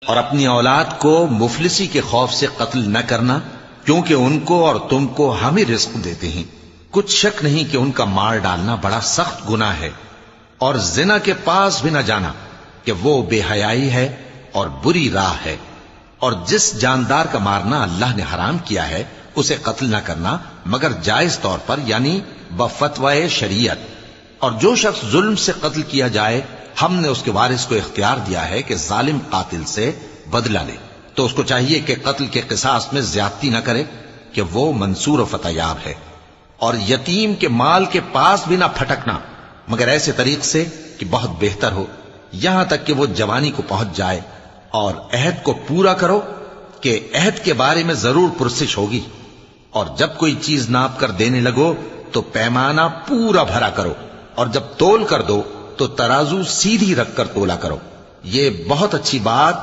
اور اپنی اولاد کو مفلسی کے خوف سے قتل نہ کرنا، کیونکہ ان کو اور تم کو ہم ہی رزق دیتے ہیں۔ کچھ شک نہیں کہ ان کا مار ڈالنا بڑا سخت گناہ ہے، اور زنا کے پاس بھی نہ جانا کہ وہ بے حیائی ہے اور بری راہ ہے۔ اور جس جاندار کا مارنا اللہ نے حرام کیا ہے اسے قتل نہ کرنا مگر جائز طور پر، یعنی بفتوائے شریعت۔ اور جو شخص ظلم سے قتل کیا جائے، ہم نے اس کے وارث کو اختیار دیا ہے کہ ظالم قاتل سے بدلہ لے، تو اس کو چاہیے کہ قتل کے قصاص میں زیادتی نہ کرے کہ وہ منصور و فتح یاب ہے۔ اور یتیم کے مال کے پاس بھی نہ پھٹکنا مگر ایسے طریق سے کہ بہت بہتر ہو، یہاں تک کہ وہ جوانی کو پہنچ جائے۔ اور عہد کو پورا کرو کہ عہد کے بارے میں ضرور پرسش ہوگی۔ اور جب کوئی چیز ناپ کر دینے لگو تو پیمانہ پورا بھرا کرو، اور جب تول کر دو تو ترازو سیدھی رکھ کر تولا کرو۔ یہ بہت اچھی بات